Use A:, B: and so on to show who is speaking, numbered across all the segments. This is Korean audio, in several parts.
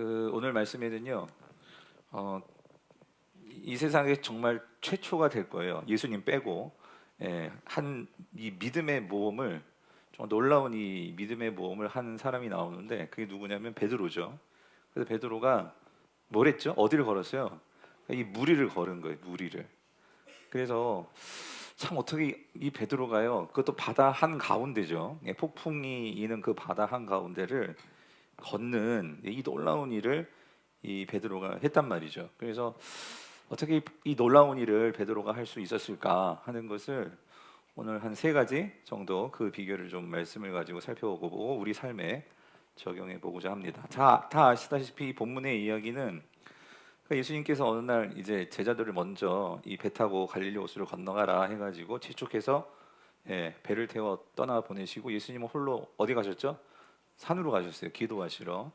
A: 오늘 말씀에는요, 어, 이 세상에 정말 최초가 될 거예요. 예수님 빼고, 한 이 믿음의 모험을 정말 놀라운 이 믿음의 모험을 한 사람이 나오는데 그게 누구냐면 베드로죠. 그래서 베드로가 뭘 했죠? 어디를 걸었어요? 이 무리를 걸은 거예요. 무리를. 그래서 참 어떻게 이 베드로가요, 그것도 바다 한 가운데죠. 폭풍이 있는 그 바다 한 가운데를 걷는 이 놀라운 일을 이 베드로가 했단 말이죠. 그래서 어떻게 이 놀라운 일을 베드로가 할 수 있었을까 하는 것을 오늘 한 세 가지 정도 그 비결을 좀 말씀을 가지고 살펴보고 우리 삶에 적용해 보고자 합니다. 다 아시다시피 이 본문의 이야기는 예수님께서 어느 날 이제 제자들을 먼저 이 배 타고 갈릴리 호수를 건너가라 해가지고 재촉해서 배를 태워 떠나 보내시고 예수님은 홀로 어디 가셨죠? 산으로 가셨어요. 기도하시러.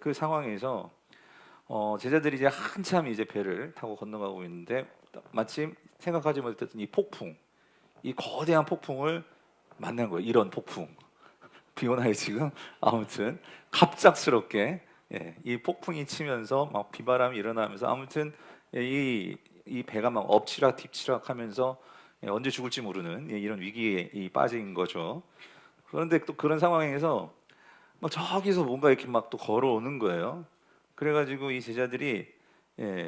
A: 그 상황에서 제자들이 이제 한참 이제 배를 타고 건너가고 있는데 마침 생각하지 못했던 이 폭풍, 이 거대한 폭풍을 만난 거예요. 이런 폭풍. 비 오나요 지금? 아무튼 갑작스럽게 이 폭풍이 치면서 막 비바람이 일어나면서 아무튼 이 배가 막 엎치락 뒤치락 하면서 언제 죽을지 모르는 이런 위기에 빠진 거죠. 그런데 또 그런 상황에서 막 저기서 뭔가 이렇게 막 또 걸어오는 거예요. 그래가지고 이 제자들이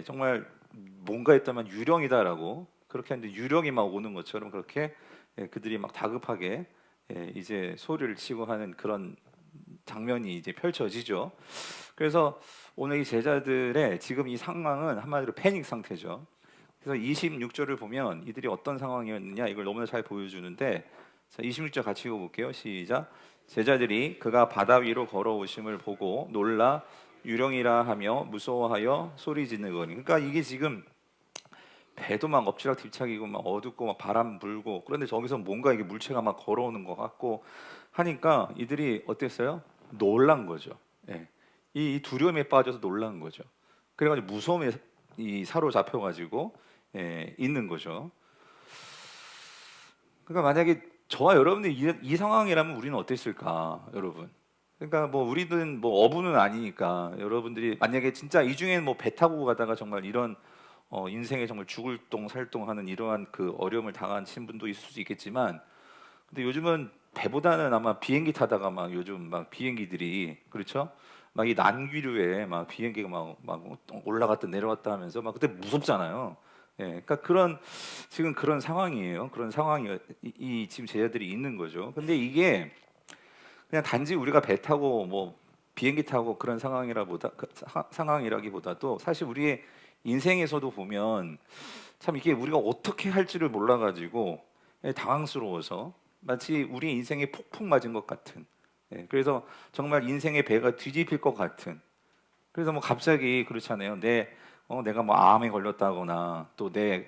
A: 정말 뭔가 했다면 유령이다라고 그렇게 하는데 유령이 막 오는 것처럼 그렇게 그들이 막 다급하게 이제 소리를 치고 하는 그런 장면이 이제 펼쳐지죠. 그래서 오늘 이 제자들의 지금 이 상황은 한마디로 패닉 상태죠. 그래서 26절을 보면 이들이 어떤 상황이었느냐 이걸 너무나 잘 보여주는데, 자, 26절 같이 읽어볼게요. 시작. 제자들이 그가 바다 위로 걸어오심을 보고 놀라 유령이라 하며 무서워하여 소리 지르거니. 그러니까 이게 지금 배도 막 엎치락 뒤척이고 막 어둡고 막 바람 불고, 그런데 저기서 뭔가 이게 물체가 막 걸어오는 것 같고 하니까 이들이 어땠어요? 놀란 거죠. 예. 이 두려움에 빠져서 놀란 거죠. 그래가지고 무서움에 사로잡혀가지고 있는 거죠. 그러니까 만약에 저와 여러분들이 이 상황이라면 우리는 어땠을까, 여러분? 그러니까 뭐 우리는 뭐 어부는 아니니까 여러분들이 만약에 진짜 이 중에는 뭐 배 타고 가다가 정말 이런 인생에 정말 죽을 똥 살똥하는 이러한 그 어려움을 당하신 분도 있을 수 있겠지만, 근데 요즘은 배보다는 아마 비행기 타다가 막 요즘 막 비행기들이 그렇죠? 막 이 난기류에 막 비행기가 막 올라갔다 내려왔다 하면서 막 그때 무섭잖아요. 그러니까 지금 그런 상황이에요. 그런 상황이 지금 제자들이 있는 거죠. 근데 이게 그냥 단지 우리가 배 타고 뭐 비행기 타고 그런 상황이라기보다도 사실 우리의 인생에서도 보면 참 이게 우리가 어떻게 할지를 몰라가지고 당황스러워서 마치 우리 인생에 폭풍 맞은 것 같은, 그래서 정말 인생의 배가 뒤집힐 것 같은, 그래서 뭐 갑자기 그렇잖아요. 내가 뭐 암에 걸렸다거나 또 내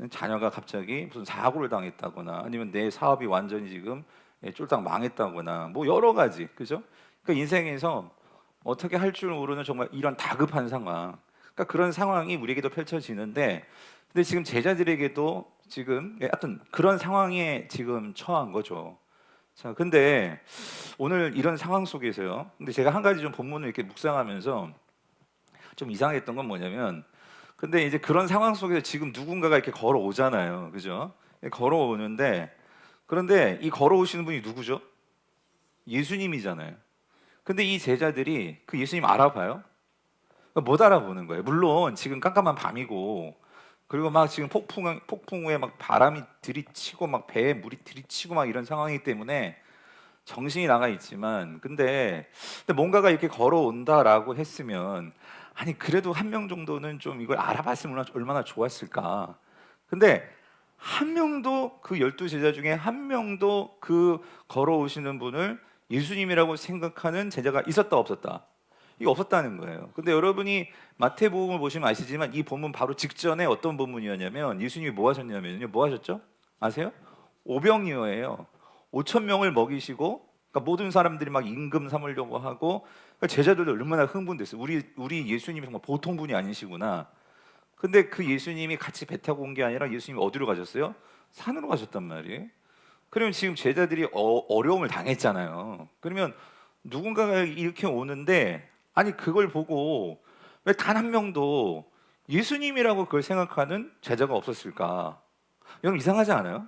A: 자녀가 갑자기 무슨 사고를 당했다거나 아니면 내 사업이 완전히 지금 쫄딱 망했다거나 뭐 여러 가지, 그죠? 그러니까 인생에서 어떻게 할 줄 모르는 정말 이런 다급한 상황, 그러니까 그런 상황이 우리에게도 펼쳐지는데, 근데 지금 제자들에게도 지금 하여튼 그런 상황에 지금 처한 거죠. 자, 근데 오늘 이런 상황 속에서요. 근데 제가 한 가지 좀 본문을 이렇게 묵상하면서 좀 이상했던 건 뭐냐면, 근데 이제 그런 상황 속에서 지금 누군가가 이렇게 걸어오잖아요. 그죠? 걸어오는데, 그런데 이 걸어오시는 분이 누구죠? 예수님이잖아요. 근데 이 제자들이 그 예수님 알아봐요? 못 알아보는 거예요. 물론 지금 깜깜한 밤이고, 그리고 막 지금 폭풍 후에 막 바람이 들이치고 막 배에 물이 들이치고 막 이런 상황이기 때문에 정신이 나가 있지만, 근데 뭔가가 이렇게 걸어온다라고 했으면, 아니 그래도 한 명 정도는 좀 이걸 알아봤으면 얼마나 좋았을까. 근데 한 명도 그 12제자 중에 한 명도 그 걸어오시는 분을 예수님이라고 생각하는 제자가 있었다 없었다? 이게 없었다는 거예요. 근데 여러분이 마태복음을 보시면 아시지만 이 본문 바로 직전에 어떤 본문이었냐면 예수님이 뭐 하셨냐면요. 뭐 하셨죠? 아세요? 오병이어예요. 5천 명을 먹이시고, 그러니까 모든 사람들이 막 임금 삼으려고 하고, 그러니까 제자들도 얼마나 흥분됐어요. 우리 예수님이 정말 보통 분이 아니시구나. 근데 그 예수님이 같이 배 타고 온 게 아니라 예수님이 어디로 가셨어요? 산으로 가셨단 말이에요. 그러면 지금 제자들이 어려움을 당했잖아요. 그러면 누군가가 이렇게 오는데 아니 그걸 보고 왜 단 한 명도 예수님이라고 그걸 생각하는 제자가 없었을까? 여러분 이상하지 않아요?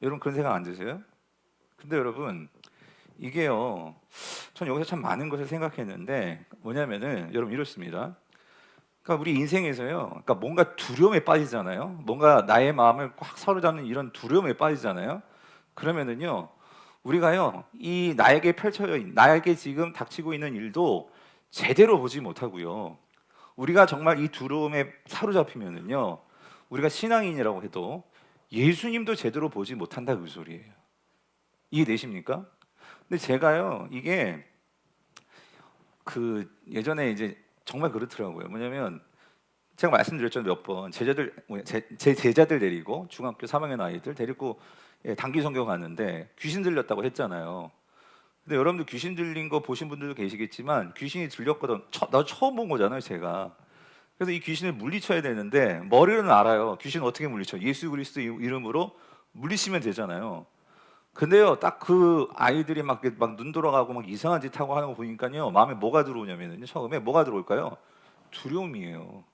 A: 여러분 그런 생각 안 드세요? 근데 여러분 이게요, 전 여기서 참 많은 것을 생각했는데 뭐냐면은 여러분 이렇습니다. 그러니까 우리 인생에서요, 그러니까 뭔가 두려움에 빠지잖아요. 뭔가 나의 마음을 꽉 사로잡는 이런 두려움에 빠지잖아요. 그러면은요, 우리가요, 이 나에게 지금 닥치고 있는 일도 제대로 보지 못하고요. 우리가 정말 이 두려움에 사로잡히면은요, 우리가 신앙인이라고 해도 예수님도 제대로 보지 못한다 그 소리예요. 이해되십니까? 근데 제가요, 이게 그 예전에 이제 정말 그렇더라고요. 뭐냐면 제가 말씀드렸죠 몇 번 제 제자들 데리고 중학교 3학년 아이들 데리고 단기 성경 갔는데 귀신 들렸다고 했잖아요. 근데 여러분들 귀신 들린 거 보신 분들도 계시겠지만 귀신이 들렸거든. 나 처음 본 거잖아요, 제가. 그래서 이 귀신을 물리쳐야 되는데 머리로는 알아요. 귀신 어떻게 물리쳐? 예수 그리스도 이름으로 물리치면 되잖아요. 근데요, 딱 그 아이들이 막 눈 돌아가고 막 이상한 짓 하고 하는 거 보니까요, 마음에 뭐가 들어오냐면요, 처음에 뭐가 들어올까요? 두려움이에요.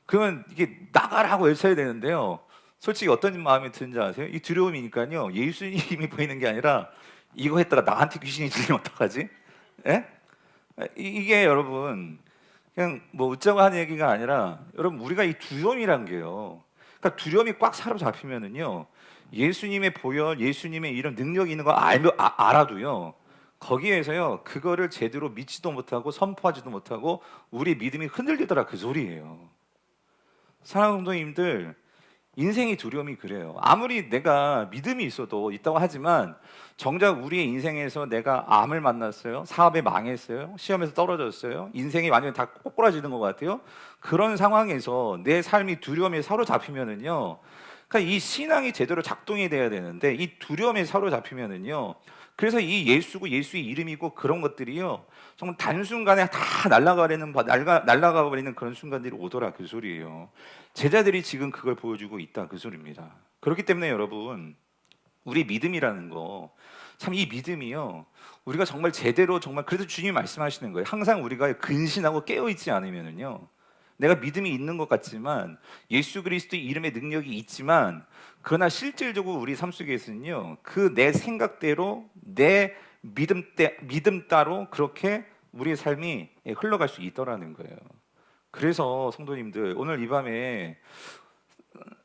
A: 그러면 이게 나가라고 외쳐야 되는데요. 솔직히 어떤 마음이 드는지 아세요? 이 두려움이니까요. 예수님이 보이는 게 아니라 이거 했다가 나한테 귀신이 들리면 어떡하지? 예? 이게 여러분 그냥 뭐 웃자고 하는 얘기가 아니라 여러분 우리가 이 두려움이란 게요. 그러니까 두려움이 꽉 사로잡히면은요. 예수님의 보혈, 예수님의 이런 능력이 있는 거 알아도요. 거기에서요. 그거를 제대로 믿지도 못하고 선포하지도 못하고 우리 믿음이 흔들리더라 그 소리예요. 사랑하는 성도님들, 인생이 두려움이 그래요. 아무리 내가 믿음이 있다고 하지만 정작 우리의 인생에서 내가 암을 만났어요. 사업에 망했어요. 시험에서 떨어졌어요. 인생이 완전히 다 꼬꾸라지는 것 같아요. 그런 상황에서 내 삶이 두려움에 사로잡히면은요. 그러니까 이 신앙이 제대로 작동이 돼야 되는데 이 두려움에 사로잡히면은요. 그래서 이 예수고 예수의 이름이고 그런 것들이요. 정말 단순간에 다 날아가 버리는 그런 순간들이 오더라 그 소리예요. 제자들이 지금 그걸 보여주고 있다 그 소리입니다. 그렇기 때문에 여러분 우리 믿음이라는 거 참 이 믿음이요. 우리가 정말 제대로 정말 그래서 주님이 말씀하시는 거예요. 항상 우리가 근신하고 깨어 있지 않으면은요. 내가 믿음이 있는 것 같지만 예수 그리스도의 이름의 능력이 있지만 그러나 실질적으로 우리 삶 속에서는요. 그 내 생각대로 내 믿음 따로 그렇게 우리의 삶이 흘러갈 수 있더라는 거예요. 그래서 성도님들 오늘 이 밤에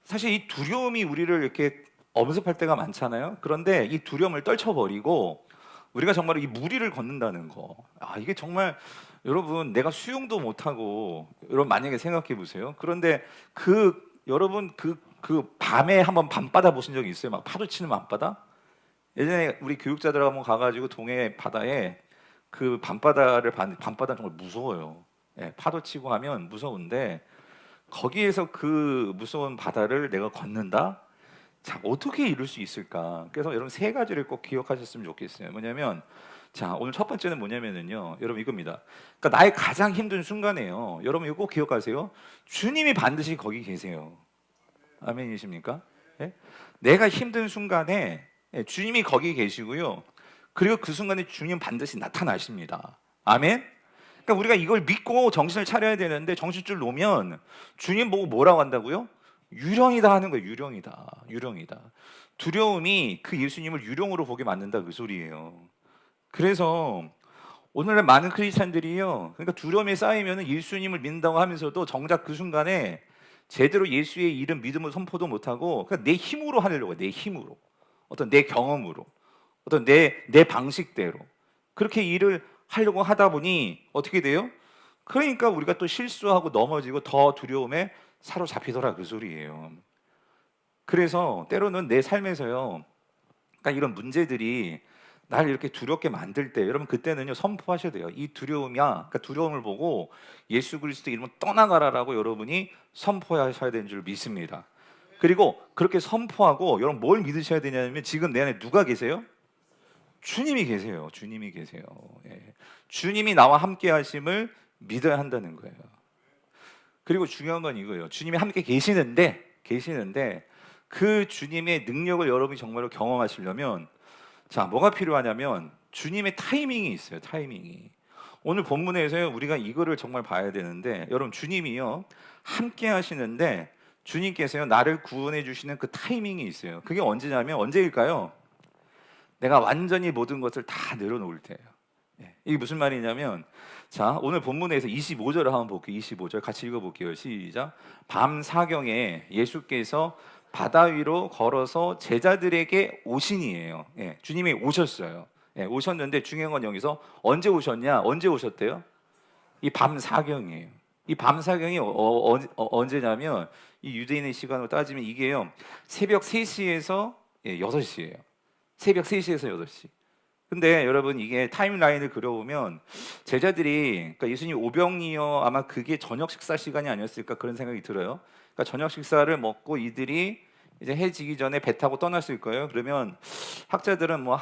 A: 사실 이 두려움이 우리를 이렇게 엄습할 때가 많잖아요. 그런데 이 두려움을 떨쳐버리고 우리가 정말 이 무리를 걷는다는 거. 이게 정말 여러분 내가 수영도 못하고 여러분 만약에 생각해 보세요. 그런데 여러분 그 밤에 한번 밤바다 보신 적 있어요? 막 파도 치는 밤바다? 예전에 우리 교육자들 한번 가가지고 동해 바다에 그 밤바다는 정말 무서워요. 파도 치고 하면 무서운데 거기에서 그 무서운 바다를 내가 걷는다? 자, 어떻게 이룰 수 있을까? 그래서 여러분 세 가지를 꼭 기억하셨으면 좋겠어요. 뭐냐면 자, 오늘 첫 번째는 뭐냐면은요. 여러분 이겁니다. 그러니까 나의 가장 힘든 순간에요. 여러분 이거 꼭 기억하세요. 주님이 반드시 거기 계세요. 아멘이십니까? 예? 내가 힘든 순간에 주님이 거기 계시고요. 그리고 그 순간에 주님 반드시 나타나십니다. 아멘? 그러니까 우리가 이걸 믿고 정신을 차려야 되는데 정신줄 놓으면 주님 보고 뭐라고 한다고요? 유령이다 하는 거예요. 유령이다. 두려움이 그 예수님을 유령으로 보게 만든다 그 소리예요. 그래서 오늘날 많은 크리스찬들이요. 그러니까 두려움에 쌓이면 예수님을 믿는다고 하면서도 정작 그 순간에 제대로 예수의 이름 믿음을 선포도 못하고 그러니까 내 힘으로 하려고 해요. 내 힘으로. 어떤 내 경험으로. 어떤 내 방식대로. 그렇게 일을 하려고 하다 보니 어떻게 돼요? 그러니까 우리가 또 실수하고 넘어지고 더 두려움에 사로잡히더라 그 소리예요. 그래서 때로는 내 삶에서요. 그러니까 이런 문제들이 날 이렇게 두렵게 만들 때 여러분 그때는요 선포하셔야 돼요. 이 그러니까 두려움을 보고 예수 그리스도 이름으로 떠나가라라고 여러분이 선포하셔야 되는 줄 믿습니다. 그리고 그렇게 선포하고 여러분 뭘 믿으셔야 되냐면 지금 내 안에 누가 계세요? 주님이 계세요. 주님이 계세요. 예. 주님이 나와 함께 하심을 믿어야 한다는 거예요. 그리고 중요한 건 이거예요. 주님이 함께 계시는데 그 주님의 능력을 여러분이 정말로 경험하시려면 자, 뭐가 필요하냐면 주님의 타이밍이 있어요. 타이밍이. 오늘 본문에서요 우리가 이거를 정말 봐야 되는데, 여러분 주님이요 함께 하시는데 주님께서요 나를 구원해 주시는 그 타이밍이 있어요. 그게 언제냐면, 언제일까요? 내가 완전히 모든 것을 다 내려놓을 때예요. 이게 무슨 말이냐면, 자 오늘 본문에서 25절을 한번 볼게요. 25절 같이 읽어볼게요. 시작. 밤 사경에 예수께서 바다 위로 걸어서 제자들에게 오시니에요. 주님이 오셨어요. 오셨는데 중요한 건 여기서 언제 오셨냐? 언제 오셨대요? 이 밤 사경이에요. 이 밤 사경이 언제냐면, 이 유대인의 시간으로 따지면 이게요 새벽 3시에서 6시예요. 새벽 3시에서 6시. 근데 여러분 이게 타임라인을 그려보면 제자들이, 그러니까 예수님 오병이어 아마 그게 저녁 식사 시간이 아니었을까 그런 생각이 들어요. 그러니까 저녁 식사를 먹고 이들이 이제 해 지기 전에 배 타고 떠났을 거예요. 그러면 학자들은 뭐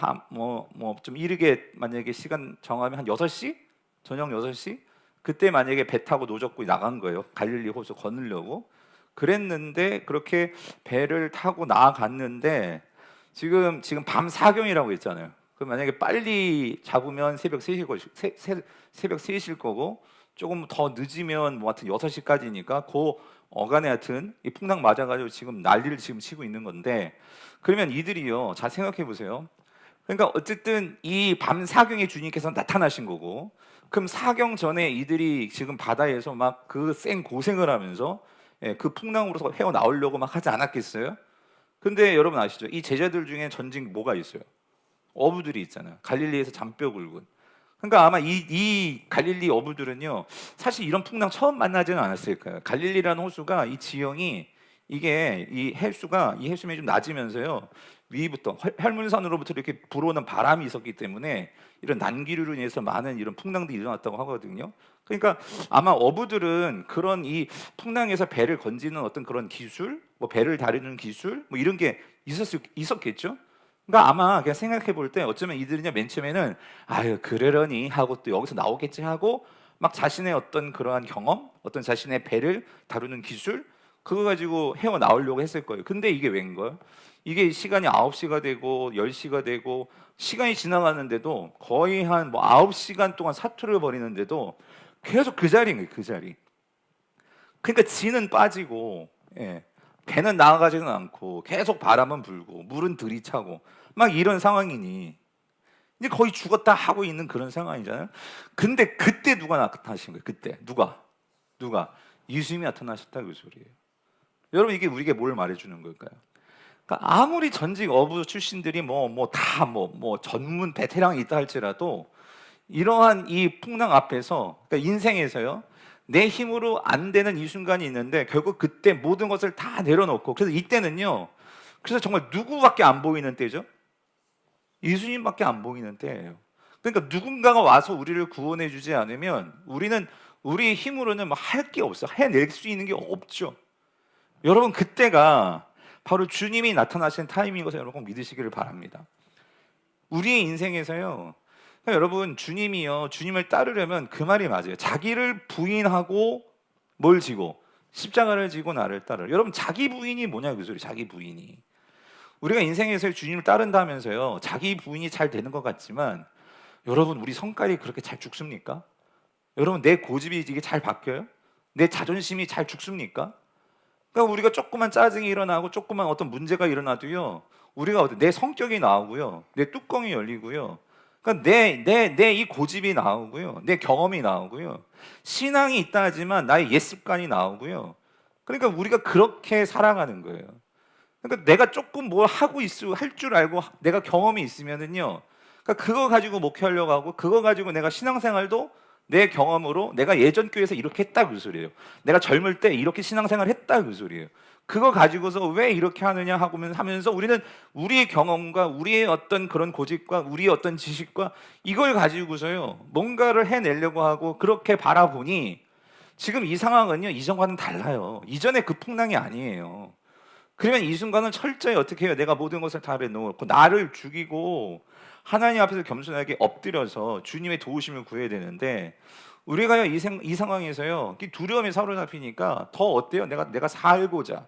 A: 좀 이르게 만약에 시간 정하면 한 6시? 저녁 6시? 그때 만약에 배 타고 노젓고 나간 거예요. 갈릴리 호수 건너려고. 그랬는데 그렇게 배를 타고 나아갔는데 지금 밤 사경이라고 했잖아요. 그럼 만약에 빨리 잡으면 새벽 3시 새벽 3시일 거고, 조금 더 늦으면 뭐 하여튼 6시까지니까 그 어간에 하여튼 이 풍랑 맞아가지고 지금 난리를 지금 치고 있는 건데, 그러면 이들이요 자 생각해 보세요. 그러니까 어쨌든 이 밤 사경에 주님께서 나타나신 거고, 그럼 사경 전에 이들이 지금 바다에서 막 그 생 고생을 하면서 그 풍랑으로서 헤어 나오려고 막 하지 않았겠어요? 근데 여러분 아시죠? 이 제자들 중에 전직 뭐가 있어요? 어부들이 있잖아요. 갈릴리에서 잔뼈 굵은. 그러니까 아마 이 갈릴리 어부들은요 사실 이런 풍랑 처음 만나지는 않았을 거예요. 갈릴리라는 호수가, 이 지형이, 이게 이 해수면이 좀 낮으면서요 위부터 혈문산으로부터 이렇게 불어오는 바람이 있었기 때문에 이런 난기류로 인해서 많은 이런 풍랑들이 일어났다고 하거든요. 그러니까 아마 어부들은 그런 이 풍랑에서 배를 건지는 어떤 그런 기술, 뭐 배를 다루는 기술, 뭐 이런 게 있었겠죠. 그러니까 아마 그냥 생각해 볼 때 어쩌면 이들은요 맨 처음에는 아유 그러려니 하고 또 여기서 나오겠지 하고 막 자신의 어떤 그러한 경험, 어떤 자신의 배를 다루는 기술, 그거 가지고 헤어 나오려고 했을 거예요. 근데 이게 웬걸? 이게 시간이 9시가 되고 10시가 되고 시간이 지나가는데도 거의 한 뭐 9시간 동안 사투를 벌이는데도 계속 그 자리인 거예요. 그 자리. 그러니까 지는 빠지고 배는 나아가지는 않고 계속 바람은 불고 물은 들이차고 막 이런 상황이니 이제 거의 죽었다 하고 있는 그런 상황이잖아요. 근데 그때 누가 나타나신 거예요? 그때 누가 예수님이 나타나셨다 그 소리예요. 여러분 이게 우리에게 뭘 말해주는 걸까요? 그러니까 아무리 전직 어부 출신들이 뭐 전문 베테랑이 있다 할지라도 이러한 이 풍랑 앞에서, 그러니까 인생에서요 내 힘으로 안 되는 이 순간이 있는데 결국 그때 모든 것을 다 내려놓고, 그래서 이때는요 그래서 정말 누구밖에 안 보이는 때죠. 예수님밖에 안 보이는 때예요. 그러니까 누군가가 와서 우리를 구원해 주지 않으면 우리는 우리의 힘으로는 뭐 할 게 없어, 해낼 수 있는 게 없죠. 여러분 그때가 바로 주님이 나타나신 타임인 것을 여러분 꼭 믿으시기를 바랍니다. 우리의 인생에서요 그러니까 여러분 주님이요 주님을 따르려면 그 말이 맞아요. 자기를 부인하고 뭘 지고? 십자가를 지고 나를 따르라. 여러분 자기 부인이 뭐냐 그 소리. 자기 부인이, 우리가 인생에서 주님을 따른다면서요 자기 부인이 잘 되는 것 같지만 여러분 우리 성깔이 그렇게 잘 죽습니까? 여러분 내 고집이 이게 잘 바뀌어요? 내 자존심이 잘 죽습니까? 그러니까 우리가 조그만 짜증이 일어나고 조그만 어떤 문제가 일어나도요 우리가 내 성격이 나오고요 내 뚜껑이 열리고요, 그러니까 내 이 고집이 나오고요 내 경험이 나오고요 신앙이 있다 하지만 나의 옛 습관이 나오고요. 그러니까 우리가 그렇게 살아가는 거예요. 그러니까 내가 조금 뭘 하고 할 줄 알고 내가 경험이 있으면은요 그러니까 그거 가지고 목회하려고 하고 그거 가지고 내가 신앙생활도 내 경험으로 내가 예전 교회에서 이렇게 했다 그 소리예요. 내가 젊을 때 이렇게 신앙생활 했다 그 소리예요. 그거 가지고서 왜 이렇게 하느냐 하면서 우리는 우리의 경험과 우리의 어떤 그런 고집과 우리의 어떤 지식과 이걸 가지고서요 뭔가를 해내려고 하고 그렇게 바라보니 지금 이 상황은요 이전과는 달라요. 이전의 그 풍랑이 아니에요. 그러면 이 순간은 철저히 어떻게 해요? 내가 모든 것을 다 내놓고 나를 죽이고 하나님 앞에서 겸손하게 엎드려서 주님의 도우심을 구해야 되는데 우리가요 이 상황에서요 두려움에 사로잡히니까 더 어때요? 내가 살고자,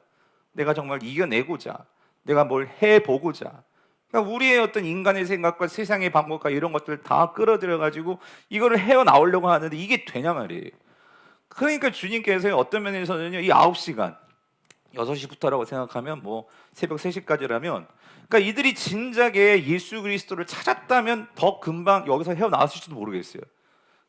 A: 내가 정말 이겨내고자, 내가 뭘 해보고자, 그러니까 우리의 어떤 인간의 생각과 세상의 방법과 이런 것들을 다 끌어들여 가지고 이거를 헤어 나오려고 하는데 이게 되냐 말이에요. 그러니까 주님께서 어떤 면에서는요, 이 9시간 6시부터라고 생각하면 뭐 새벽 3시까지라면, 그러니까 이들이 진작에 예수 그리스도를 찾았다면 더 금방 여기서 헤어나왔을지도 모르겠어요.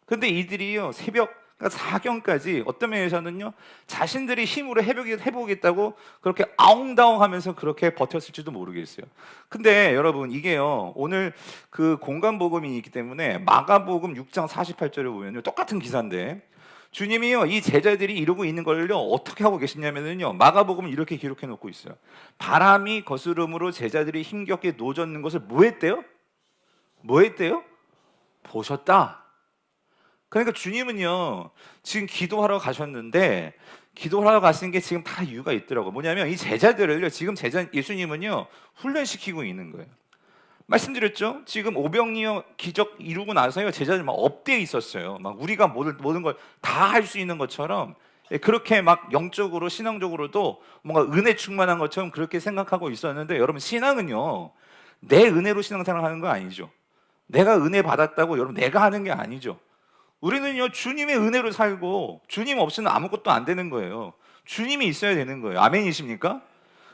A: 근데 이들이요, 새벽 그러니까 사경까지 어떤 면에서는요, 자신들이 힘으로 해보겠다고 그렇게 아웅다웅하면서 그렇게 버텼을지도 모르겠어요. 근데 여러분, 이게요, 오늘 그 공간 복음이 있기 때문에 마가복음 6장 48절에 보면요, 똑같은 기사인데 주님이요, 이 제자들이 이러고 있는 걸요 어떻게 하고 계시냐면요, 마가복음은 이렇게 기록해 놓고 있어요. 바람이 거스름으로 제자들이 힘겹게 노젓는 것을 뭐 했대요? 뭐 했대요? 보셨다. 그러니까 주님은요, 지금 기도하러 가셨는데 기도하러 가시는 게 지금 다 이유가 있더라고. 뭐냐면 이 제자들을요, 지금 예수님은요 훈련시키고 있는 거예요. 말씀드렸죠? 지금 오병이어 기적 이루고 나서요, 제자들 막 업돼 있었어요. 막 우리가 모든 걸 다 할 수 있는 것처럼, 그렇게 막 영적으로 신앙적으로도 뭔가 은혜 충만한 것처럼 그렇게 생각하고 있었는데, 여러분 신앙은요, 내 은혜로 신앙생활 하는 거 아니죠. 내가 은혜 받았다고 여러분 내가 하는 게 아니죠. 우리는요, 주님의 은혜로 살고 주님 없이는 아무것도 안 되는 거예요. 주님이 있어야 되는 거예요. 아멘이십니까?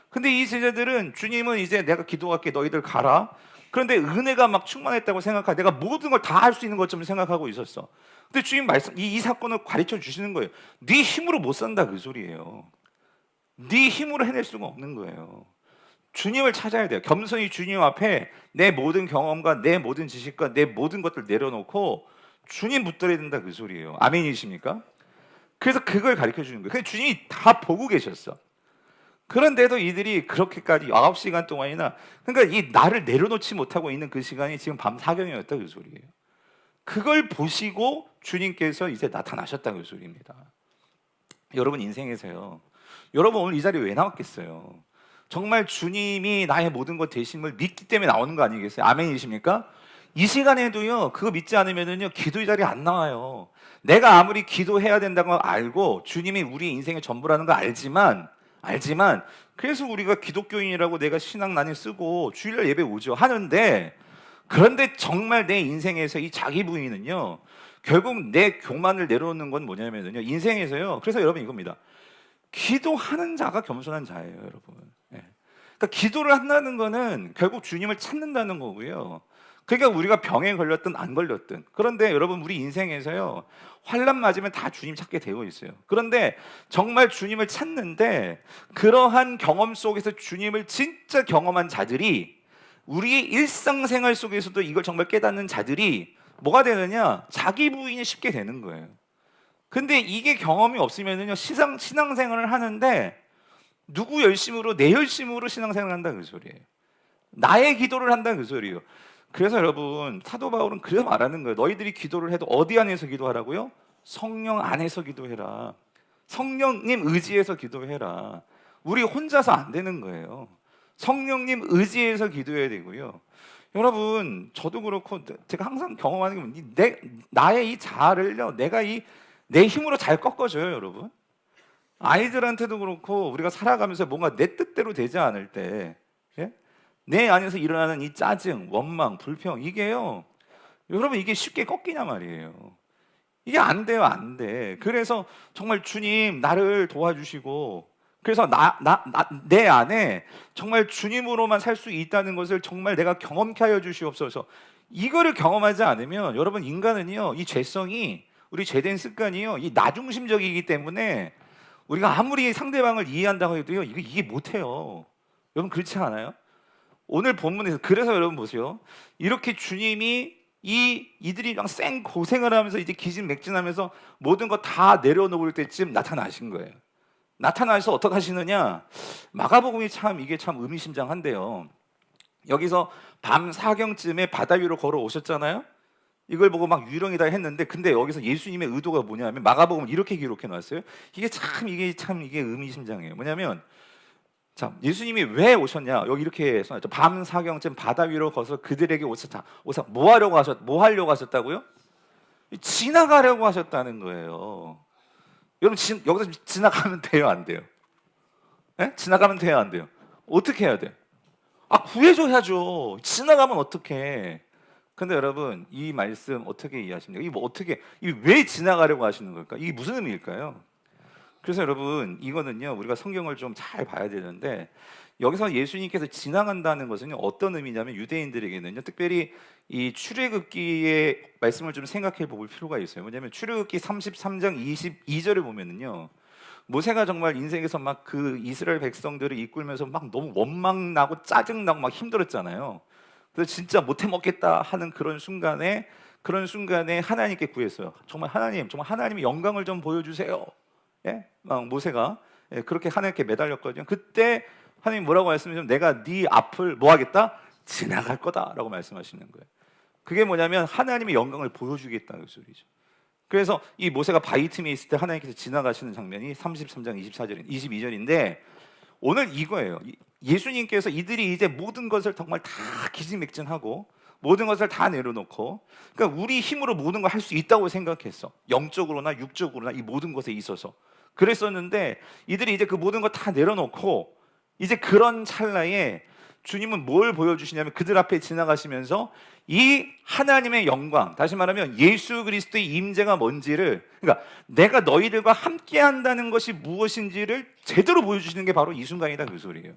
A: 근데 이 제자들은 주님은 이제 내가 기도할게, 너희들 가라. 그런데 은혜가 막 충만했다고 생각하고 내가 모든 걸 다 할 수 있는 것처럼 생각하고 있었어. 근데 주님 말씀, 이 사건을 가르쳐 주시는 거예요. 네 힘으로 못 산다, 그 소리예요. 네 힘으로 해낼 수가 없는 거예요. 주님을 찾아야 돼요. 겸손히 주님 앞에 내 모든 경험과 내 모든 지식과 내 모든 것들 내려놓고 주님 붙들어야 된다, 그 소리예요. 아멘이십니까? 그래서 그걸 가르쳐 주는 거예요. 근데 주님이 다 보고 계셨어. 그런데도 이들이 그렇게까지 9시간 동안이나, 그러니까 이 나를 내려놓지 못하고 있는 그 시간이 지금 밤 사경이었다, 그 소리예요. 그걸 보시고 주님께서 이제 나타나셨다, 그 소리입니다. 여러분 인생에서요, 여러분 오늘 이 자리에 왜 나왔겠어요? 정말 주님이 나의 모든 것 되심을 믿기 때문에 나오는 거 아니겠어요? 아멘이십니까? 이 시간에도요, 그거 믿지 않으면요, 기도의 자리에 안 나와요. 내가 아무리 기도해야 된다는 걸 알고 주님이 우리 인생의 전부라는 걸 알지만 그래서 우리가 기독교인이라고 내가 신앙란에 쓰고 주일날 예배 오죠 하는데, 그런데 정말 내 인생에서 이 자기 부인은요, 결국 내 교만을 내려놓는 건 뭐냐면요, 인생에서요, 그래서 여러분 이겁니다. 기도하는 자가 겸손한 자예요, 여러분. 예. 그러니까 기도를 한다는 거는 결국 주님을 찾는다는 거고요. 그러니까 우리가 병에 걸렸든 안 걸렸든, 그런데 여러분 우리 인생에서요, 환난 맞으면 다 주님 찾게 되어 있어요. 그런데 정말 주님을 찾는데 그러한 경험 속에서 주님을 진짜 경험한 자들이, 우리의 일상생활 속에서도 이걸 정말 깨닫는 자들이 뭐가 되느냐? 자기 부인이 쉽게 되는 거예요. 근데 이게 경험이 없으면은요, 신앙생활을 하는데 누구 열심으로, 내 열심으로 신앙생활을 한다, 그 소리예요. 나의 기도를 한다, 그 소리예요. 그래서 여러분 사도 바울은 그래서 말하는 거예요. 너희들이 기도를 해도 어디 안에서 기도하라고요? 성령 안에서 기도해라. 성령님 의지해서 기도해라. 우리 혼자서 안 되는 거예요. 성령님 의지해서 기도해야 되고요. 여러분 저도 그렇고 제가 항상 경험하는 게, 나의 이 자아를요, 내가 내 힘으로 잘 꺾어줘요, 여러분. 아이들한테도 그렇고 우리가 살아가면서 뭔가 내 뜻대로 되지 않을 때, 예? 내 안에서 일어나는 이 짜증, 원망, 불평, 이게요, 여러분 이게 쉽게 꺾이냐 말이에요. 이게 안 돼요, 안 돼. 그래서 정말 주님 나를 도와주시고, 그래서 내 안에 정말 주님으로만 살 수 있다는 것을 정말 내가 경험케 하여 주시옵소서. 이거를 경험하지 않으면 여러분, 인간은요, 이 죄성이, 우리 죄된 습관이요, 이 나중심적이기 때문에 우리가 아무리 상대방을 이해한다고 해도요, 이게 못해요. 여러분 그렇지 않아요? 오늘 본문에서 그래서 여러분 보세요. 이렇게 주님이 이들이 막 생 고생을 하면서 이제 기진맥진하면서 모든 거 다 내려놓을 때쯤 나타나신 거예요. 나타나서 어떻게 하시느냐? 마가복음이 이게 참 의미심장한데요. 여기서 밤 사경쯤에 바다 위로 걸어 오셨잖아요. 이걸 보고 막 유령이다 했는데, 근데 여기서 예수님의 의도가 뭐냐면 마가복음은 이렇게 기록해 놨어요. 이게 의미심장해요. 뭐냐면, 자, 예수님이 왜 오셨냐? 여기 이렇게 써놨죠. 밤 사경쯤 바다 위로 거서 그들에게 오셨다. 뭐 하려고 하셨다고요? 지나가려고 하셨다는 거예요. 여러분 여기서 지나가면 돼요, 안 돼요? 네? 지나가면 돼요, 안 돼요? 어떻게 해야 돼? 구해줘야죠. 지나가면 어떡해. 근데 여러분 이 말씀 어떻게 이해하십니까? 이게 뭐 어떻게 왜 지나가려고 하시는 걸까? 이게 무슨 의미일까요? 그래서 여러분 이거는요 우리가 성경을 좀 잘 봐야 되는데 여기서 예수님께서 지나간다는 것은요 어떤 의미냐면 유대인들에게는요 특별히 이 출애굽기의 말씀을 좀 생각해 볼 필요가 있어요. 뭐냐면 출애굽기 33장 22절을 보면은요 모세가 정말 인생에서 막 그 이스라엘 백성들을 이끌면서 막 너무 원망나고 짜증나고 막 힘들었잖아요. 그래서 진짜 못해 먹겠다 하는 그런 순간에 하나님께 구했어요. 정말 하나님, 정말 하나님의 영광을 좀 보여주세요. 예? 막 모세가 그렇게 하나님께 매달렸거든요. 그때 하나님 뭐라고 말씀하시면 내가 네 앞을 뭐 하겠다? 지나갈 거다라고 말씀하시는 거예요. 그게 뭐냐면 하나님의 영광을 보여주겠다는 소리죠. 그래서 이 모세가 바위 틈에 있을 때 하나님께서 지나가시는 장면이 33장 22절인데 오늘 이거예요. 예수님께서 이들이 이제 모든 것을 정말 다 기진맥진하고 모든 것을 다 내려놓고 그러니까 우리 힘으로 모든 걸 할 수 있다고 생각했어. 영적으로나 육적으로나 이 모든 것에 있어서 그랬었는데 이들이 이제 그 모든 걸 다 내려놓고 이제 그런 찰나에 주님은 뭘 보여주시냐면 그들 앞에 지나가시면서 이 하나님의 영광, 다시 말하면 예수 그리스도의 임재가 뭔지를, 그러니까 내가 너희들과 함께 한다는 것이 무엇인지를 제대로 보여주시는 게 바로 이 순간이다 그 소리예요.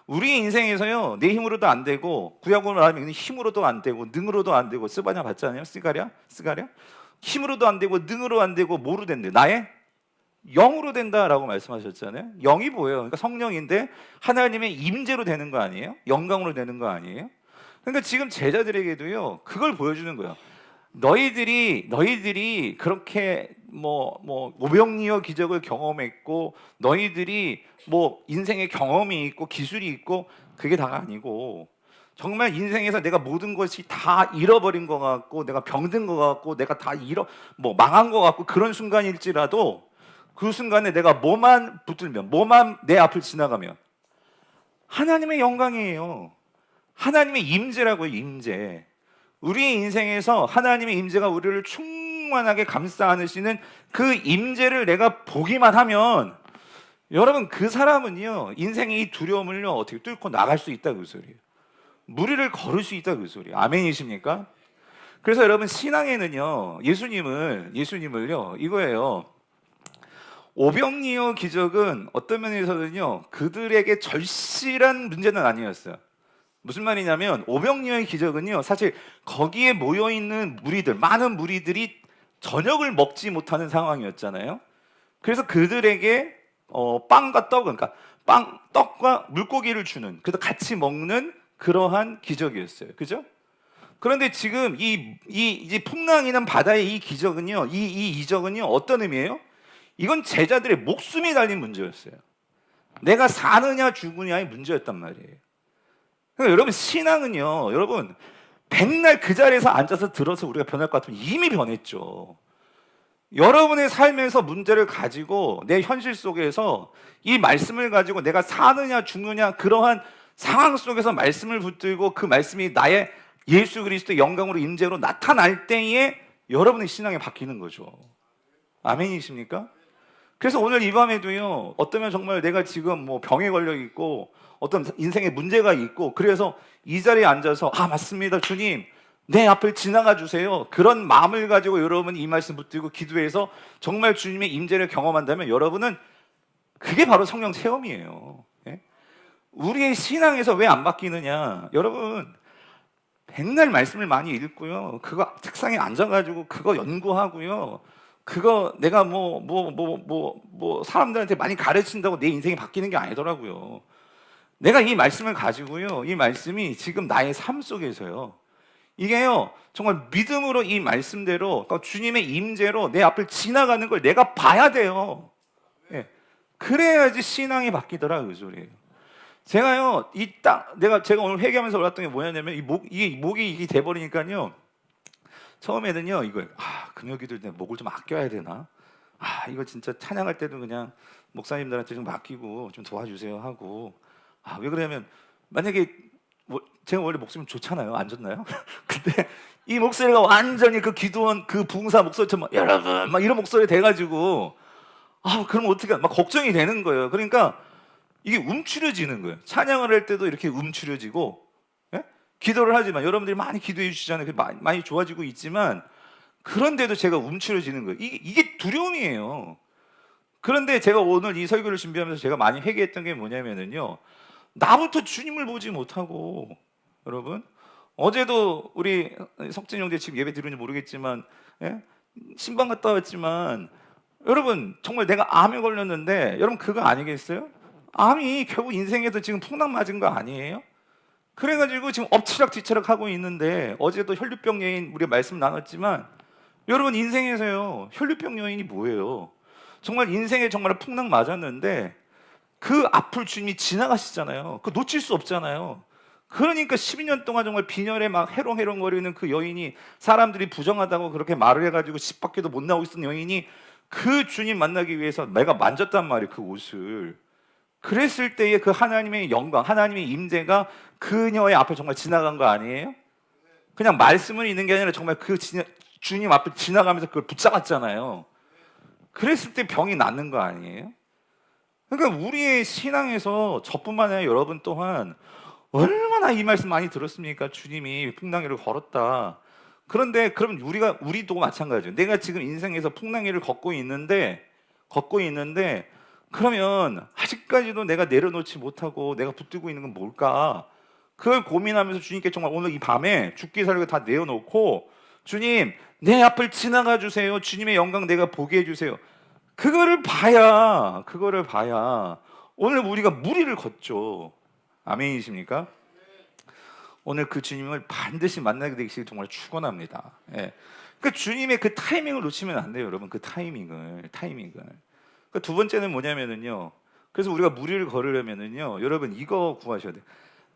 A: 우리 인생에서요 내 힘으로도 안 되고 구약으로 말하면 힘으로도 안 되고 능으로도 안 되고 스바냐 봤잖아요. 스가랴 힘으로도 안 되고 능으로 안 되고 뭐로 된대? 나의 영으로 된다라고 말씀하셨잖아요. 영이 뭐예요? 그러니까 성령인데 하나님의 임재로 되는 거 아니에요? 영광으로 되는 거 아니에요? 그러니까 지금 제자들에게도요 그걸 보여주는 거예요. 너희들이 그렇게 뭐 오병이어 기적을 경험했고 너희들이 뭐 인생의 경험이 있고 기술이 있고 그게 다가 아니고 정말 인생에서 내가 모든 것이 다 잃어버린 것 같고 내가 병든 것 같고 내가 다 망한 것 같고 그런 순간일지라도 그 순간에 내가 뭐만 붙들면 뭐만 내 앞을 지나가면 하나님의 영광이에요. 하나님의 임재라고요. 임재. 우리의 인생에서 하나님의 임재가 우리를 충만하게 감싸 안으시는 그 임재를 내가 보기만 하면 여러분 그 사람은요 인생의 이 두려움을요 어떻게 뚫고 나갈 수 있다 그 소리예요. 무리를 걸을 수 있다 그 소리예요. 아멘이십니까? 그래서 여러분 신앙에는요 예수님을요 이거예요. 오병이어 기적은 어떤 면에서는요 그들에게 절실한 문제는 아니었어요. 무슨 말이냐면 오병이어의 기적은요 사실 거기에 모여있는 많은 무리들이 저녁을 먹지 못하는 상황이었잖아요. 그래서 그들에게 빵과 떡, 그러니까 떡과 물고기를 주는, 그래서 같이 먹는 그러한 기적이었어요. 그죠? 그런데 지금 이제 풍랑이는 바다의 이 기적은요, 이 이적은요 어떤 의미예요? 이건 제자들의 목숨이 달린 문제였어요. 내가 사느냐 죽으냐의 문제였단 말이에요. 그러니까 여러분 신앙은요, 여러분 백날 그 자리에서 앉아서 들어서 우리가 변할 것 같으면 이미 변했죠. 여러분의 삶에서 문제를 가지고 내 현실 속에서 이 말씀을 가지고 내가 사느냐 죽느냐 그러한 상황 속에서 말씀을 붙들고 그 말씀이 나의 예수 그리스도의 영광으로 임재로 나타날 때에 여러분의 신앙이 바뀌는 거죠. 아멘이십니까? 그래서 오늘 이 밤에도요 어떠면 정말 내가 지금 뭐 병에 걸려 있고 어떤 인생에 문제가 있고 그래서 이 자리에 앉아서 맞습니다 주님 내 앞을 지나가 주세요 그런 마음을 가지고 여러분 이 말씀 붙들고 기도해서 정말 주님의 임재를 경험한다면 여러분은 그게 바로 성령 체험이에요. 예? 우리의 신앙에서 왜 안 바뀌느냐, 여러분 백날 말씀을 많이 읽고요 그거 책상에 앉아가지고 그거 연구하고요 그거 내가 사람들한테 많이 가르친다고 내 인생이 바뀌는 게 아니더라고요. 내가 이 말씀을 가지고요 이 말씀이 지금 나의 삶 속에서요 이게요 정말 믿음으로 이 말씀대로 그러니까 주님의 임재로 내 앞을 지나가는 걸 내가 봐야 돼요. 예. 그래야지 신앙이 바뀌더라 그 소리예요. 제가요 제가 오늘 회개하면서 올랐던 게 뭐냐면 이 목이 이게 돼버리니까요 처음에는요 이거 금요기도일 때 목을 좀 아껴야 되나, 이거 진짜 찬양할 때도 그냥 목사님들한테 좀 맡기고 좀 도와주세요 하고, 왜 그러냐면 만약에 제가 원래 목소리 좋잖아요. 안 좋나요? 근데 이 목소리가 완전히 그 기도원 그 부흥사 목소리처럼 여러분 막 이런 목소리 돼가지고 그럼 어떻게 막 걱정이 되는 거예요. 그러니까 이게 움츠려지는 거예요. 찬양을 할 때도 이렇게 움츠려지고, 예? 기도를 하지만 여러분들이 많이 기도해 주시잖아요. 많이 좋아지고 있지만 그런데도 제가 움츠려지는 거예요. 이게 두려움이에요. 그런데 제가 오늘 이 설교를 준비하면서 제가 많이 회개했던 게 뭐냐면은요, 나부터 주님을 보지 못하고, 여러분 어제도 우리 석진 형제 지금 예배 드리는지 모르겠지만, 예? 신방 갔다 왔지만, 여러분 정말 내가 암에 걸렸는데 여러분 그거 아니겠어요? 암이 결국 인생에서 지금 풍랑 맞은 거 아니에요? 그래가지고 지금 엎치락뒤치락 하고 있는데, 어제도 혈류병 여인 우리 말씀 나눴지만, 여러분 인생에서요 혈류병 여인이 뭐예요? 정말 인생에 정말 풍랑 맞았는데 그 앞을 주님이 지나가시잖아요. 그 놓칠 수 없잖아요. 그러니까 12년 동안 정말 빈혈에 막 해롱해롱거리는 그 여인이, 사람들이 부정하다고 그렇게 말을 해가지고 집 밖에도 못 나오고 있던 여인이 그 주님 만나기 위해서 내가 만졌단 말이에요, 그 옷을. 그랬을 때에 그 하나님의 영광, 하나님의 임재가 그녀의 앞에 정말 지나간 거 아니에요? 그냥 말씀은 있는 게 아니라 정말 주님 앞에 지나가면서 그걸 붙잡았잖아요. 그랬을 때 병이 낫는 거 아니에요? 그러니까 우리의 신앙에서 저뿐만 아니라 여러분 또한 얼마나 이 말씀 많이 들었습니까? 주님이 풍랑이를 걸었다. 그런데 그럼 우리도 마찬가지예요. 내가 지금 인생에서 풍랑이를 걷고 있는데 그러면 아직까지도 내가 내려놓지 못하고 내가 붙들고 있는 건 뭘까? 그걸 고민하면서 주님께 정말 오늘 이 밤에 죽기 살기 다 내어놓고, 주님 내 앞을 지나가 주세요. 주님의 영광 내가 보게 해주세요. 그거를 봐야 오늘 우리가 무리를 걷죠. 아멘이십니까? 오늘 그 주님을 반드시 만나게 되기를 정말 축원합니다. 예. 그 주님의 그 타이밍을 놓치면 안 돼요, 여러분. 그 타이밍을. 그 두 번째는 뭐냐면은요. 그래서 우리가 무리를 걸으려면은요, 여러분 이거 구하셔야 돼요.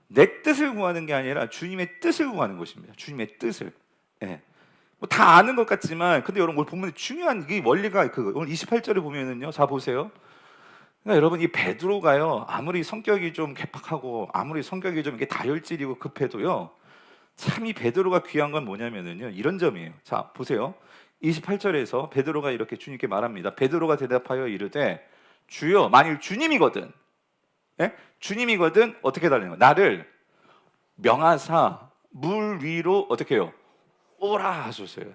A: 내 뜻을 구하는 게 아니라 주님의 뜻을 구하는 것입니다. 주님의 뜻을. 예. 뭐 다 아는 것 같지만, 근데 여러분 오늘 보면 중요한 이 원리가 오늘 28절에 보면은요, 자 보세요. 그러니까 여러분 이 베드로가요, 아무리 성격이 좀 괴팍하고 아무리 성격이 좀 이렇게 다혈질이고 급해도요, 참 이 베드로가 귀한 건 뭐냐면은요, 이런 점이에요. 자 보세요. 28절에서 베드로가 이렇게 주님께 말합니다. 베드로가 대답하여 이르되, 주여 만일 주님이거든, 예? 주님이거든 어떻게 달라는 거예요? 나를 명하사 물 위로 어떻게 해요? 오라 하소서요.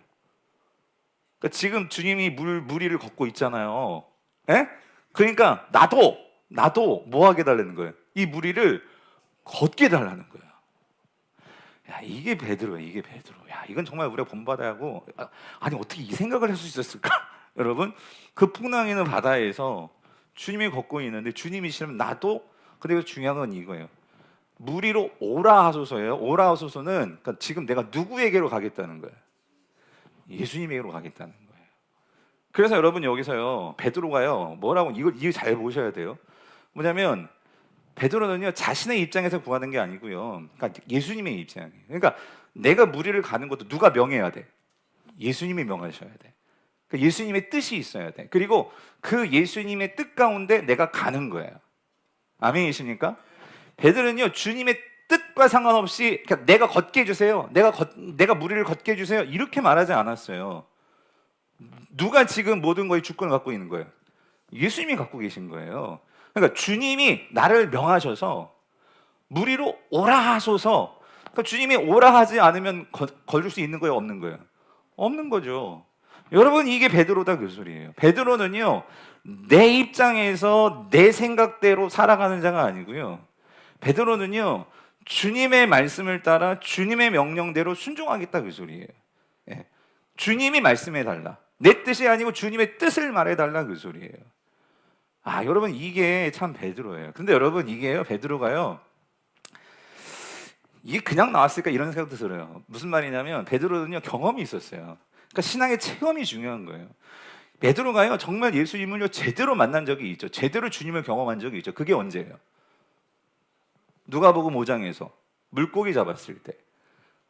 A: 그러니까 지금 주님이 물 위를 걷고 있잖아요. 예? 그러니까 나도 뭐 하게 달라는 거예요? 이 물 위를 걷게 달라는 거예요. 야, 이게 베드로야. 야, 이건 정말 우리가 본받아야 하고, 아니 어떻게 이 생각을 할 수 있었을까? 여러분, 그 풍랑이는 바다에서 주님이 걷고 있는데 주님이시면 나도. 근데 중요한 건 이거예요. 물 위로 오라 하소서예요. 오라 하소서는 그러니까 지금 내가 누구에게로 가겠다는 거예요? 예수님에게로 가겠다는 거예요. 그래서 여러분 여기서요, 베드로가요 뭐라고, 이거 잘 보셔야 돼요. 뭐냐면 베드로는요 자신의 입장에서 구하는 게 아니고요, 그러니까 예수님의 입장이에요. 그러니까 내가 무리를 가는 것도 누가 명해야 돼? 예수님이 명하셔야 돼. 그러니까 예수님의 뜻이 있어야 돼. 그리고 그 예수님의 뜻 가운데 내가 가는 거예요. 아멘이십니까? 베드로는요 주님의 뜻과 상관없이 그러니까 내가 걷게 해주세요, 내가 무리를 걷게 해주세요, 이렇게 말하지 않았어요. 누가 지금 모든 거에 주권을 갖고 있는 거예요? 예수님이 갖고 계신 거예요. 그러니까 주님이 나를 명하셔서 무리로 오라 하소서. 그러니까 주님이 오라 하지 않으면 걸을 수 있는 거예요, 없는 거예요? 없는 거죠. 여러분 이게 베드로다 그 소리예요. 베드로는요 내 입장에서 내 생각대로 살아가는 자가 아니고요, 베드로는요 주님의 말씀을 따라 주님의 명령대로 순종하겠다 그 소리예요. 예. 주님이 말씀해 달라, 내 뜻이 아니고 주님의 뜻을 말해 달라 그 소리예요. 아 여러분 이게 참 베드로예요. 근데 여러분 이게요, 베드로가요 이게 그냥 나왔을까 이런 생각도 들어요. 무슨 말이냐면 베드로는요 경험이 있었어요. 그러니까 신앙의 체험이 중요한 거예요. 베드로가요 정말 예수님을요 제대로 만난 적이 있죠. 제대로 주님을 경험한 적이 있죠. 그게 언제예요? 누가복음 5장에서 물고기 잡았을 때.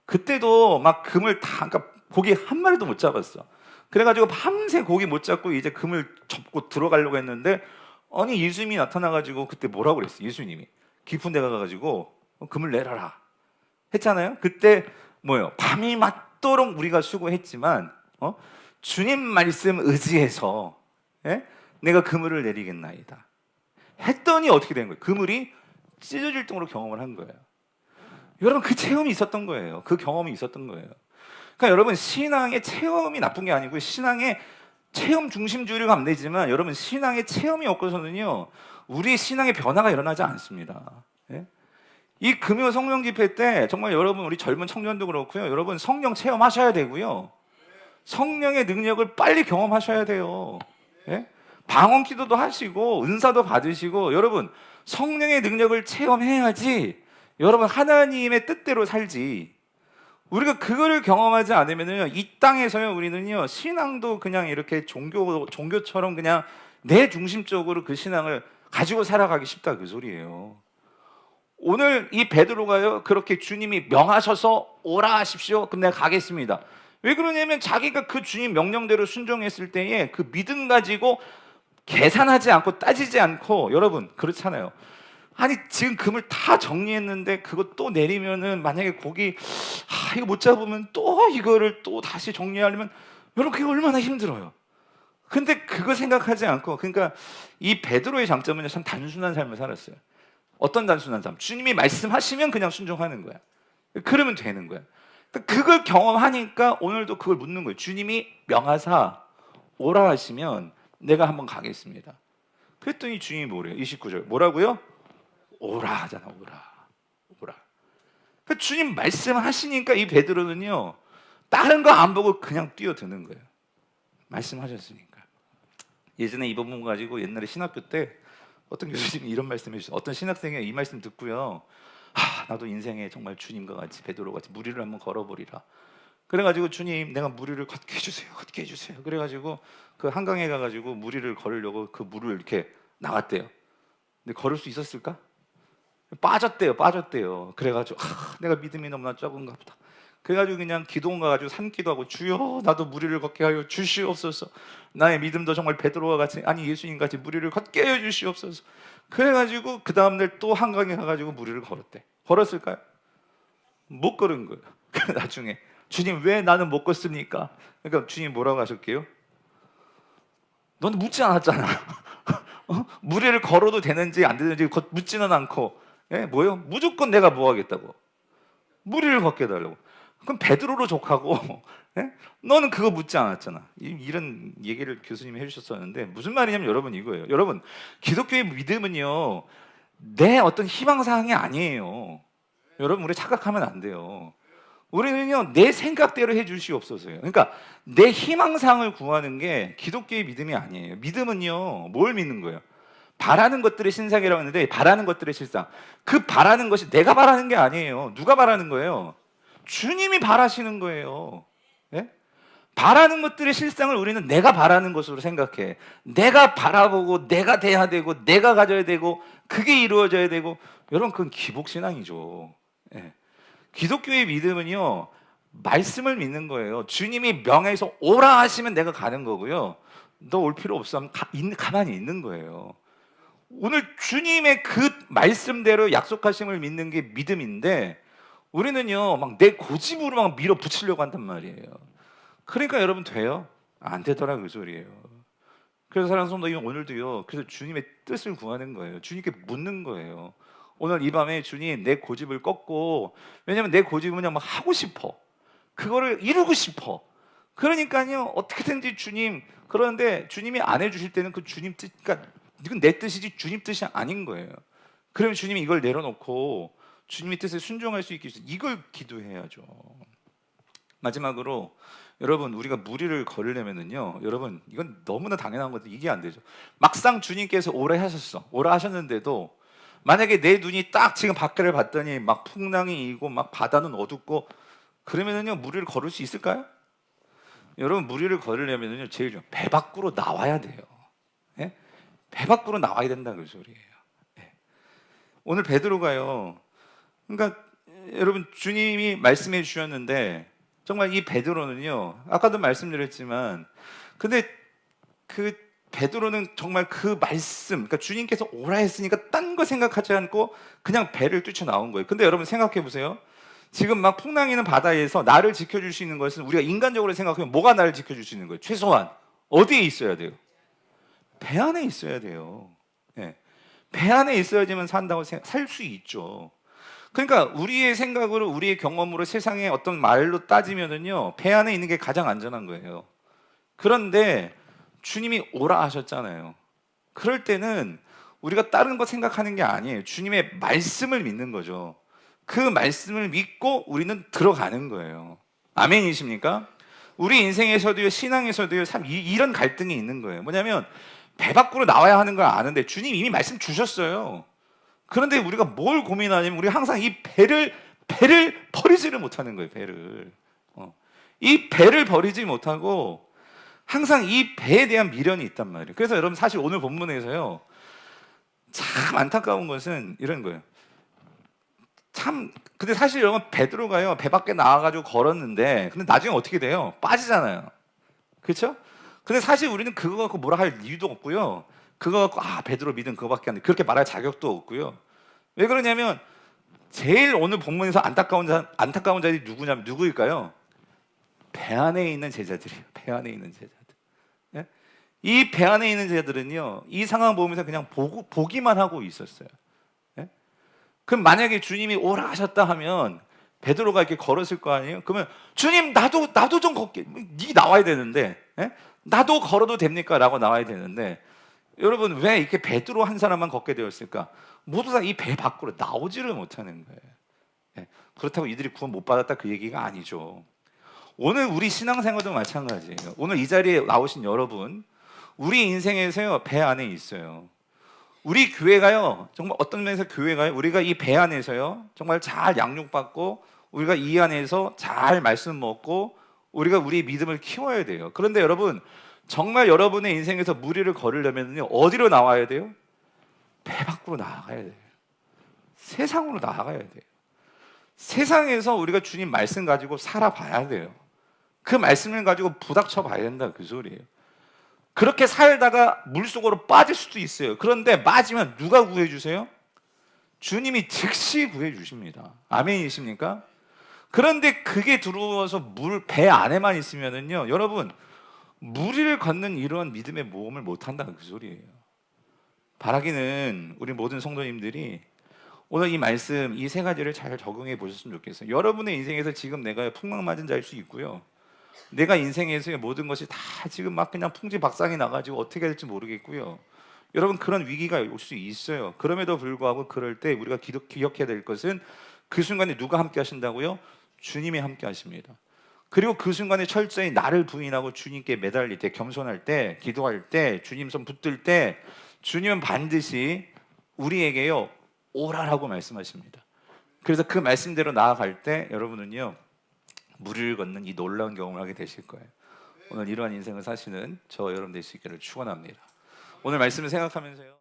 A: 그때도 막 그러니까 고기 한 마리도 못 잡았어. 그래가지고 밤새 고기 못 잡고 이제 그물 접고 들어가려고 했는데, 아니 예수님이 나타나가지고 그때 뭐라고 그랬어? 예수님이 깊은 데 가가지고 그물 내려라 했잖아요. 그때 뭐예요? 밤이 맞도록 우리가 수고했지만 주님 말씀 의지해서, 예? 내가 그물을 내리겠나이다 했더니 어떻게 된 거예요? 그물이 찢어질 정도로 경험을 한 거예요. 여러분 그 체험이 있었던 거예요. 그 경험이 있었던 거예요. 그러니까 여러분 신앙의 체험이 나쁜 게 아니고 신앙의 체험 중심주의를 하면 되지만 여러분 신앙의 체험이 없고서는요 우리의 신앙의 변화가 일어나지 않습니다. 예? 이 금요 성령 집회 때 정말 여러분 우리 젊은 청년도 그렇고요 여러분 성령 체험하셔야 되고요 성령의 능력을 빨리 경험하셔야 돼요. 예? 방언 기도도 하시고 은사도 받으시고 여러분 성령의 능력을 체험해야지 여러분 하나님의 뜻대로 살지. 우리가 그거를 경험하지 않으면요 이 땅에서요 우리는요 신앙도 그냥 이렇게 종교처럼 그냥 내 중심적으로 그 신앙을 가지고 살아가기 쉽다 그 소리예요. 오늘 이 베드로가요 그렇게 주님이 명하셔서 오라 하십시오. 그럼 내가 가겠습니다. 왜 그러냐면 자기가 그 주님 명령대로 순종했을 때에 그 믿음 가지고 계산하지 않고 따지지 않고 여러분 그렇잖아요. 아니 지금 금을 다 정리했는데 그거 또 내리면은 만약에 고기 이거 못 잡으면 또 이거를 또 다시 정리하려면 여러분 그게 얼마나 힘들어요. 근데 그거 생각하지 않고 그러니까 이 베드로의 장점은 참 단순한 삶을 살았어요. 어떤 단순한 삶? 주님이 말씀하시면 그냥 순종하는 거야. 그러면 되는 거야. 그걸 경험하니까 오늘도 그걸 묻는 거예요. 주님이 명하사 오라 하시면 내가 한번 가겠습니다. 그랬더니 주님이 뭐래요? 29절 뭐라고요? 오라 하잖아. 오라. 그러니까 주님 말씀하시니까 이 베드로는요 다른 거 안 보고 그냥 뛰어드는 거예요. 말씀하셨으니까. 예전에 이 본문 가지고 옛날에 신학교 때 어떤 교수님이 이런 말씀 해주셨어요. 어떤 신학생이 이 말씀 듣고요 나도 인생에 정말 주님과 같이 베드로 같이 무리를 한번 걸어보리라. 그래가지고 주님 내가 무리를 걷게 해주세요. 그래가지고 그 한강에 가가지고 무리를 걸으려고 그 물을 이렇게 나갔대요. 근데 걸을 수 있었을까? 빠졌대요. 그래가지고 내가 믿음이 너무나 적은가 보다. 그래가지고 그냥 기도원 가가지고 산기도하고 주여 나도 무리를 걷게 하여 주시옵소서. 나의 믿음도 정말 베드로와 같이 아니 예수님 같이 무리를 걷게 하여 주시옵소서. 그래가지고 그 다음날 또 한강에 가가지고 무리를 걸었대. 걸었을까요? 못 걸은 거예요. 나중에 주님 왜 나는 못 걷습니까? 그러니까 주님 뭐라고 하실게요? 넌 묻지 않았잖아. 무리를 걸어도 되는지 안 되는지 묻지는 않고 뭐요? 무조건 내가 뭐 하겠다고 무리를 걷게 해달라고. 그럼 베드로로 족하고 너는 그거 묻지 않았잖아. 이런 얘기를 교수님이 해주셨었는데 무슨 말이냐면 여러분 이거예요. 여러분 기독교의 믿음은요 내 어떤 희망사항이 아니에요. 여러분 우리 착각하면 안 돼요. 우리는요 내 생각대로 해주시옵소서요. 그러니까 내 희망사항을 구하는 게 기독교의 믿음이 아니에요. 믿음은요 뭘 믿는 거예요? 바라는 것들의 신상이라고 했는데 바라는 것들의 실상. 그 바라는 것이 내가 바라는 게 아니에요. 누가 바라는 거예요? 주님이 바라시는 거예요. 예? 바라는 것들의 실상을 우리는 내가 바라는 것으로 생각해. 내가 바라보고 내가 돼야 되고 내가 가져야 되고 그게 이루어져야 되고 여러분 그건 기복신앙이죠. 예. 기독교의 믿음은요 말씀을 믿는 거예요. 주님이 명해서 오라 하시면 내가 가는 거고요. 너 올 필요 없어 하면 가만히 있는 거예요. 오늘 주님의 그 말씀대로 약속하심을 믿는 게 믿음인데 우리는요 막 내 고집으로 막 밀어붙이려고 한단 말이에요. 그러니까 여러분 돼요? 안 되더라 그 소리예요. 그래서 사랑하는 성도 오늘도요 그래서 주님의 뜻을 구하는 거예요. 주님께 묻는 거예요. 오늘 이 밤에 주님 내 고집을 꺾고 왜냐면 내 고집은 그냥 막 하고 싶어. 그거를 이루고 싶어. 그러니까요 어떻게든지 주님 그러는데 주님이 안 해주실 때는 그 주님 뜻 그러니까 이건 내 뜻이지 주님 뜻이 아닌 거예요. 그러면 주님이 이걸 내려놓고 주님의 뜻에 순종할 수 있게 해주세요. 이걸 기도해야죠. 마지막으로 여러분 우리가 무리를 걸으려면은요 여러분 이건 너무나 당연한 건데 이게 안 되죠. 막상 주님께서 오라 하셨어. 오라 하셨는데도 만약에 내 눈이 딱 지금 밖을 봤더니 막 풍랑이 이고 막 바다는 어둡고 그러면은요 무리를 걸을 수 있을까요? 여러분 무리를 걸으려면은요 제일 좀 배 밖으로 나와야 돼요. 예? 배 밖으로 나와야 된다 그 소리예요. 예. 오늘 베드로가요. 그러니까 여러분 주님이 말씀해 주셨는데 정말 이 베드로는요. 아까도 말씀드렸지만 근데 그 베드로는 정말 그 말씀 그러니까 주님께서 오라 했으니까 딴 거 생각하지 않고 그냥 배를 뛰쳐나온 거예요. 근데 여러분 생각해 보세요. 지금 막 풍랑이는 바다에서 나를 지켜줄 수 있는 것은 우리가 인간적으로 생각하면 뭐가 나를 지켜줄 수 있는 거예요? 최소한 어디에 있어야 돼요? 배 안에 있어야 돼요. 예. 배 안에 있어야지만 산다고 살 수 있죠. 그러니까 우리의 생각으로 우리의 경험으로 세상의 어떤 말로 따지면은요, 배 안에 있는 게 가장 안전한 거예요. 그런데 주님이 오라 하셨잖아요. 그럴 때는 우리가 다른 거 생각하는 게 아니에요. 주님의 말씀을 믿는 거죠. 그 말씀을 믿고 우리는 들어가는 거예요. 아멘이십니까? 우리 인생에서도요, 신앙에서도요, 참 이런 갈등이 있는 거예요. 뭐냐면 배 밖으로 나와야 하는 걸 아는데 주님 이미 말씀 주셨어요. 그런데 우리가 뭘 고민하냐면 우리 항상 이 배를 버리지를 못하는 거예요. 배를. 이 배를 버리지 못하고 항상 이 배에 대한 미련이 있단 말이에요. 그래서 여러분 사실 오늘 본문에서요, 참 안타까운 것은 이런 거예요. 참 근데 사실 여러분 베드로가요, 배 밖에 나와가지고 걸었는데 근데 나중에 어떻게 돼요? 빠지잖아요. 그렇죠? 근데 사실 우리는 그거 갖고 뭐라 할 이유도 없고요. 그거 갖고 베드로 믿음 그거밖에 안 돼. 그렇게 말할 자격도 없고요. 왜 그러냐면 제일 오늘 본문에서 안타까운 자들이 누구일까요? 배 안에 있는 제자들이에요. 배 안에 있는 제자들. 예? 이 배 안에 있는 제자들은요, 이 상황 보면서 그냥 보기만 하고 있었어요. 예? 그럼 만약에 주님이 오라 하셨다 하면 베드로가 이렇게 걸었을 거 아니에요? 그러면 주님 나도 좀 걷게. 네 나와야 되는데, 예? 나도 걸어도 됩니까? 라고 나와야 되는데, 여러분 왜 이렇게 베드로 한 사람만 걷게 되었을까? 모두 다 이 배 밖으로 나오지를 못하는 거예요. 예. 그렇다고 이들이 구원 못 받았다 그 얘기가 아니죠. 오늘 우리 신앙생활도 마찬가지예요. 오늘 이 자리에 나오신 여러분, 우리 인생에서요, 배 안에 있어요. 우리 교회가요, 정말 어떤 면에서 교회가요, 우리가 이 배 안에서요, 정말 잘 양육받고 우리가 이 안에서 잘 말씀 먹고 우리가 우리 믿음을 키워야 돼요. 그런데 여러분, 정말 여러분의 인생에서 무리를 걸으려면요, 어디로 나와야 돼요? 배 밖으로 나가야 돼요. 세상으로 나가야 돼요. 세상에서 우리가 주님 말씀 가지고 살아봐야 돼요. 그 말씀을 가지고 부닥쳐 봐야 된다 그 소리예요. 그렇게 살다가 물속으로 빠질 수도 있어요. 그런데 빠지면 누가 구해주세요? 주님이 즉시 구해주십니다. 아멘이십니까? 그런데 그게 들어와서 배 안에만 있으면은요, 여러분 무리를 걷는 이러한 믿음의 모험을 못한다 그 소리예요. 바라기는 우리 모든 성도님들이 오늘 이 말씀 이 세 가지를 잘 적용해 보셨으면 좋겠어요. 여러분의 인생에서 지금 내가 풍랑맞은 자일 수 있고요, 내가 인생에서의 모든 것이 다 지금 막 그냥 풍지박산이 나가지고 어떻게 될지 모르겠고요, 여러분 그런 위기가 올 수 있어요. 그럼에도 불구하고 그럴 때 우리가 기억해야 될 것은 그 순간에 누가 함께 하신다고요? 주님이 함께 하십니다. 그리고 그 순간에 철저히 나를 부인하고 주님께 매달릴 때, 겸손할 때, 기도할 때, 주님 손 붙들 때 주님은 반드시 우리에게요 오라라고 말씀하십니다. 그래서 그 말씀대로 나아갈 때 여러분은요 무리를 걷는 이 놀라운 경험을 하게 되실 거예요. 오늘 이러한 인생을 사시는 저 여러분 될 수 있기를 축원합니다. 오늘 말씀을 생각하면서요.